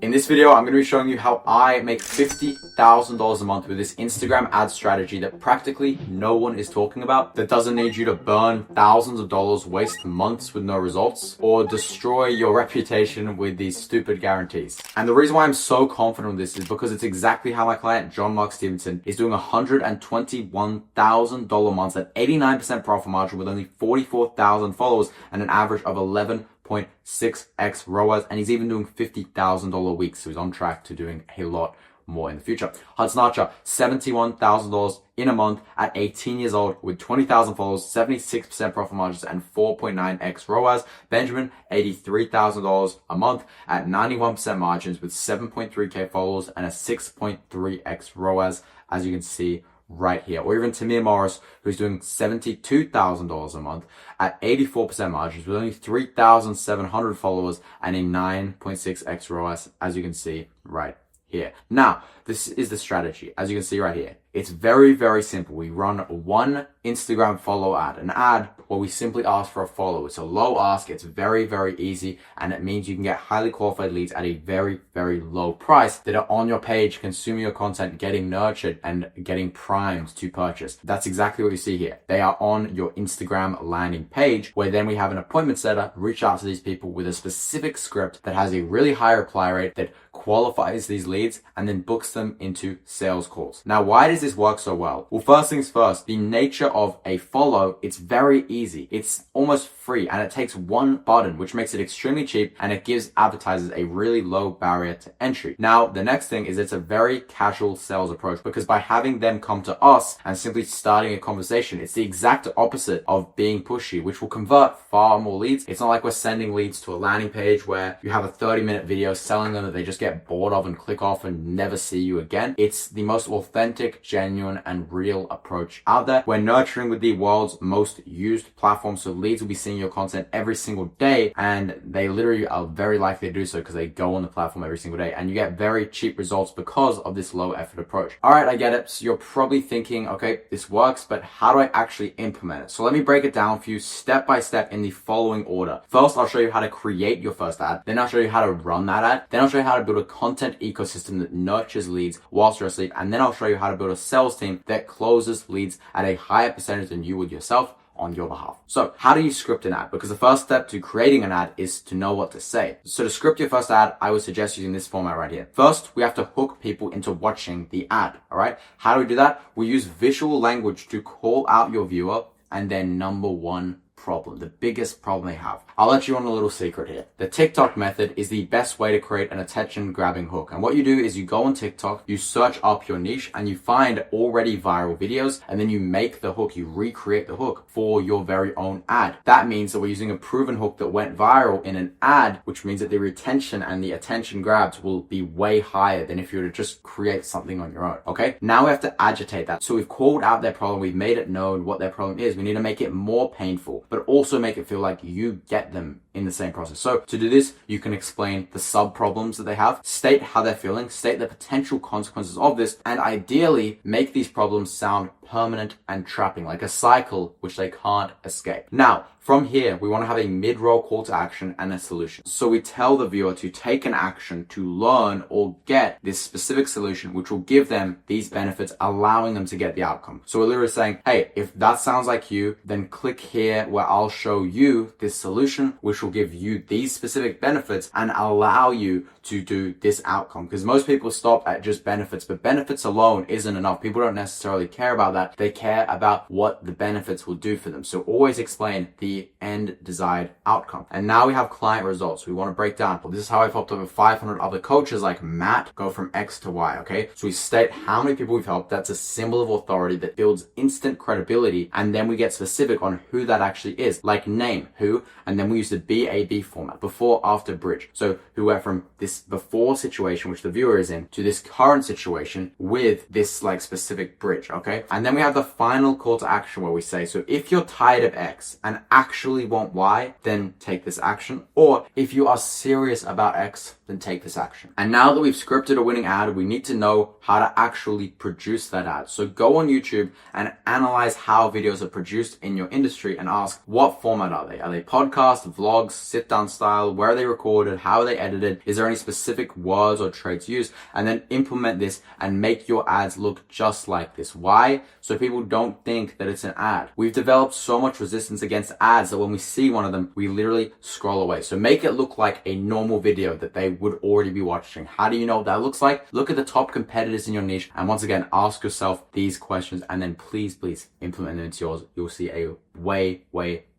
In this video, I'm going to be showing you how I make $50,000 a month with this Instagram ad strategy that practically no one is talking about, that doesn't need you to burn thousands of dollars, waste months with no results, or destroy your reputation with these stupid guarantees. And the reason why I'm so confident with this is because it's exactly how my client, John Mark Stevenson, is doing $121,000 months at 89% profit margin with only 44,000 followers and an average of 11.6x ROAS, and he's even doing $50,000 weeks, so he's on track to doing a lot more in the future. Hudson Archer, $71,000 in a month at 18 years old with 20,000 followers, 76% profit margins, and 4.9x ROAS. Benjamin, $83,000 a month at 91% margins with 7.3k followers and a 6.3x ROAS, as you can see right here. Or even Tamir Morris, who's doing $72,000 a month at 84% margins with only 3,700 followers and a 9.6x ROAS, as you can see right here. Now, this is the strategy, as you can see right here. It's very, very simple. We run one Instagram follow ad, an ad where we simply ask for a follow. It's a low ask, it's very, very easy, and it means you can get highly qualified leads at a very, very low price that are on your page, consuming your content, getting nurtured, and getting primed to purchase. That's exactly what you see here. They are on your Instagram landing page, where then we have an appointment setter reach out to these people with a specific script that has a really high reply rate that qualifies these leads and then books them into sales calls. Now, why does this work so well? Well, first things first, the nature of a follow, it's very easy. It's almost free, and it takes one button, which makes it extremely cheap, and it gives advertisers a really low barrier to entry. Now, the next thing is it's a very casual sales approach, because by having them come to us and simply starting a conversation, it's the exact opposite of being pushy, which will convert far more leads. It's not like we're sending leads to a landing page where you have a 30-minute video selling them that they just get bored of and click off and never see you again. It's the most authentic, genuine, and real approach out there. We're nurturing with the world's most used platform, so leads will be seeing your content every single day, and they literally are very likely to do so because they go on the platform every single day, and you get very cheap results because of this low effort approach. All right, I get it. So you're probably thinking, okay, this works, but how do I actually implement it? So let me break it down for you step by step in the following order. First, I'll show you how to create your first ad. Then I'll show you how to run that ad. Then I'll show you how to build a content ecosystem that nurtures leads whilst you're asleep. And then I'll show you how to build a sales team that closes leads at a higher percentage than you would yourself on your behalf. So how do you script an ad? Because the first step to creating an ad is to know what to say. So to script your first ad, I would suggest using this format right here. First, we have to hook people into watching the ad. All right. How do we do that? We use visual language to call out your viewer and their number one problem, the biggest problem they have. I'll let you on a little secret here. The TikTok method is the best way to create an attention grabbing hook. And what you do is you go on TikTok, you search up your niche, and you find already viral videos, and then you make the hook, you recreate the hook for your very own ad. That means that we're using a proven hook that went viral in an ad, which means that the retention and the attention grabs will be way higher than if you were to just create something on your own. Okay, now we have to agitate that. So we've called out their problem, we've made it known what their problem is. We need to make it more painful, but also make it feel like you get them in the same process. So to do this, you can explain the sub problems that they have, state how they're feeling, state the potential consequences of this, and ideally make these problems sound permanent and trapping, like a cycle which they can't escape. Now, from here, we want to have a mid-roll call to action and a solution. So we tell the viewer to take an action to learn or get this specific solution, which will give them these benefits, allowing them to get the outcome. So we're literally saying, hey, if that sounds like you, then click here where I'll show you this solution, which will give you these specific benefits and allow you to do this outcome. Because most people stop at just benefits, but benefits alone isn't enough. People don't necessarily care about that. They care about what the benefits will do for them. So always explain the end desired outcome. And now we have client results. We want to break down. Well, this is how I've helped over 500 other coaches like Matt go from X to Y. Okay. So we state how many people we've helped. That's a symbol of authority that builds instant credibility. And then we get specific on who that actually is, like name, who, and then we use the BAB format, before, after, bridge. So who went from this before situation, which the viewer is in, to this current situation with this like specific bridge. Okay. And then we have the final call to action where we say, so if you're tired of X and actually want Y, then take this action. Or if you are serious about X, then take this action. And now that we've scripted a winning ad, we need to know how to actually produce that ad. So go on YouTube and analyze how videos are produced in your industry and ask, what format are they? Are they podcasts, vlogs, sit-down style? Where are they recorded? How are they edited? Is there any specific words or traits used? And then implement this and make your ads look just like this. Why? So people don't think that it's an ad. We've developed so much resistance against ads that when we see one of them, we literally scroll away. So make it look like a normal video that they would already be watching. How do you know what that looks like? Look at the top competitors in your niche, and once again, ask yourself these questions, and then please implement them into yours. You'll see a way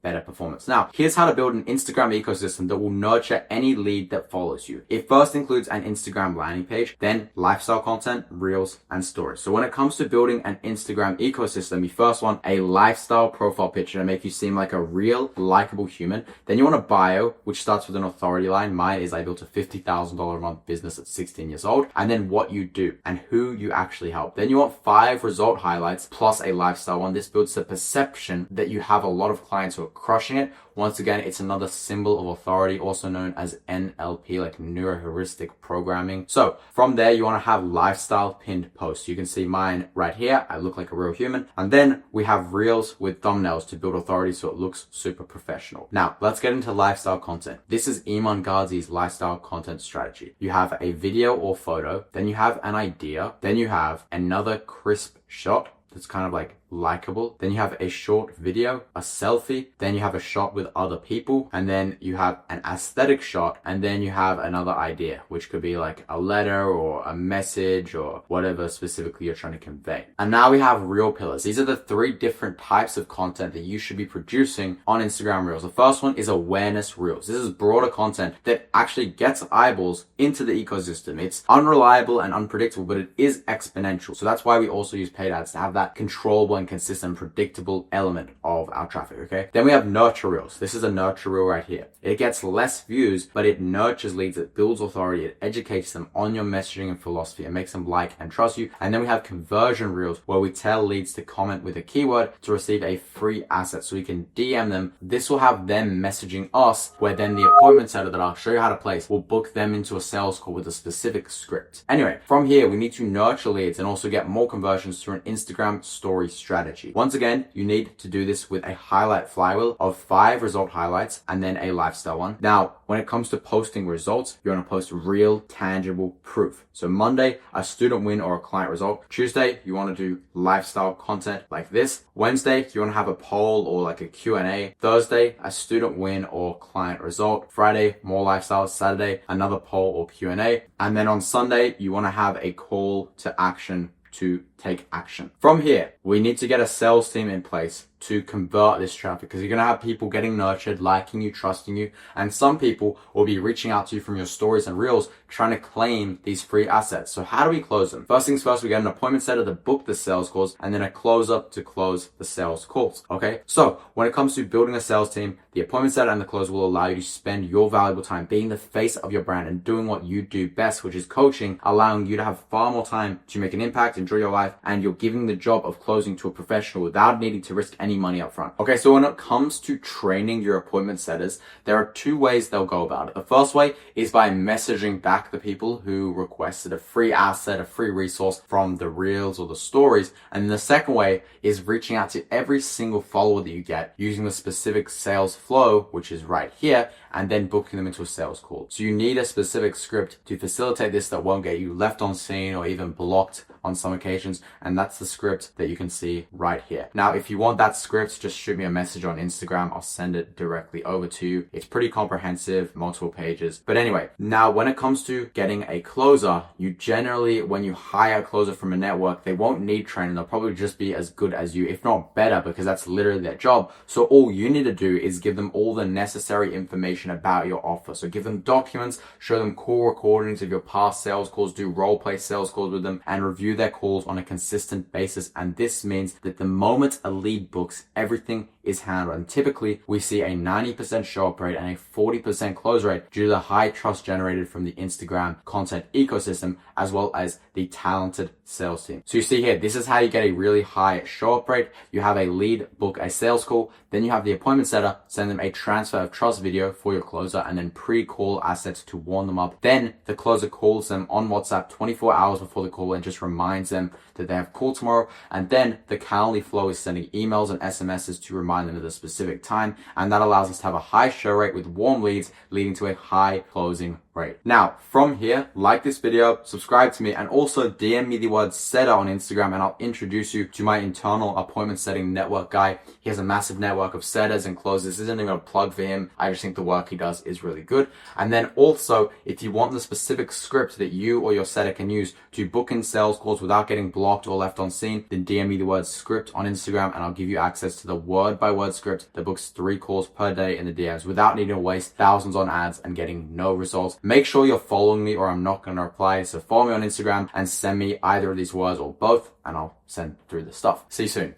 better performance. Now, here's how to build an Instagram ecosystem that will nurture any lead that follows you. It first includes an Instagram landing page, then lifestyle content, reels, and stories. So when it comes to building an Instagram ecosystem, you first want a lifestyle profile picture to make you seem like a real, likable human. Then you want a bio, which starts with an authority line. Mine is I built a $50,000 a month business at 16 years old. And then what you do and who you actually help. Then you want 5 result highlights plus a lifestyle one. This builds the perception that you have a lot of clients who are crushing it. Once again, it's another symbol of authority, also known as NLP, like neuroheuristic programming. So from there, you want to have lifestyle pinned posts. You can see mine right here. I look like a real human. And then we have reels with thumbnails to build authority so it looks super professional. Now, let's get into lifestyle content. This is Iman Ghazi's lifestyle content strategy. You have a video or photo, then you have an idea, then you have another crisp shot that's kind of like likable. Then you have a short video, a selfie, then you have a shot with other people, and then you have an aesthetic shot, and then you have another idea, which could be like a letter or a message or whatever specifically you're trying to convey. And now we have reel pillars. These are the 3 different types of content that you should be producing on Instagram Reels. The first one is awareness reels. This is broader content that actually gets eyeballs into the ecosystem. It's unreliable and unpredictable, but it is exponential. So that's why we also use paid ads to have that controllable and consistent, predictable element of our traffic, okay? Then we have nurture reels. This is a nurture reel right here. It gets less views, but it nurtures leads, it builds authority, it educates them on your messaging and philosophy, it makes them like and trust you. And then we have conversion reels where we tell leads to comment with a keyword to receive a free asset so we can DM them. This will have them messaging us, where then the appointment setter that I'll show you how to place will book them into a sales call with a specific script. Anyway, from here, we need to nurture leads and also get more conversions through an Instagram story strategy. Once again, you need to do this with a highlight flywheel of 5 result highlights and then a lifestyle one. Now, when it comes to posting results, you want to post real, tangible proof. So Monday, a student win or a client result. Tuesday, you want to do lifestyle content like this. Wednesday, you want to have a poll or like a Q&A. Thursday, a student win or client result. Friday, more lifestyle. Saturday, another poll or Q&A. And then on Sunday, you want to have a call to action to take action. From here, we need to get a sales team in place to convert this traffic, because you're going to have people getting nurtured, liking you, trusting you, and some people will be reaching out to you from your stories and reels trying to claim these free assets. So how do we close them? First things first, we get an appointment setter to book the sales calls and then a closer to close the sales calls. Okay. So when it comes to building a sales team, the appointment setter and the closer will allow you to spend your valuable time being the face of your brand and doing what you do best, which is coaching, allowing you to have far more time to make an impact, enjoy your life, and you're giving the job of closing to a professional without needing to risk any money up front. Okay, so when it comes to training your appointment setters, there are 2 ways they'll go about it. The first way is by messaging back the people who requested a free asset, a free resource from the reels or the stories. And the second way is reaching out to every single follower that you get using the specific sales flow, which is right here, and then booking them into a sales call. So you need a specific script to facilitate this that won't get you left on scene or even blocked on some occasions. And that's the script that you can see right here. Now, if you want that script, just shoot me a message on Instagram. I'll send it directly over to you. It's pretty comprehensive, multiple pages. But anyway, now when it comes to getting a closer, you generally, when you hire a closer from a network, they won't need training. They'll probably just be as good as you, if not better, because that's literally their job. So all you need to do is give them all the necessary information about your offer. So give them documents, show them call recordings of your past sales calls, do role play sales calls with them, and review their calls on a consistent basis. And this means that the moment a lead books, everything is handled. And typically we see a 90% show up rate and a 40% close rate due to the high trust generated from the Instagram content ecosystem, as well as the talented sales team. So you see here, this is how you get a really high show up rate. You have a lead book a sales call, then you have the appointment setter send them a transfer of trust video for your closer, and then pre-call assets to warm them up. Then the closer calls them on WhatsApp 24 hours before the call and just reminds them that they have a call tomorrow. And then the Calendly flow is sending emails and SMSs to remind them of the specific time. And that allows us to have a high show rate with warm leads, leading to a high closing rate. Now, from here, like this video, subscribe to me, and also DM me the word setter on Instagram, and I'll introduce you to my internal appointment setting network guy. He has a massive network of setters and closers. This isn't even a plug for him. I just think the work he does is really good. And then also, if you want the specific script that you or your setter can use to book in sales calls without getting blocked or left on scene, then DM me the word script on Instagram, and I'll give you access to the word-by-word script that books 3 calls per day in the DMs without needing to waste thousands on ads and getting no results. Make sure you're following me or I'm not going to reply. So follow me on Instagram and send me either of these words or both, and I'll send through the stuff. See you soon.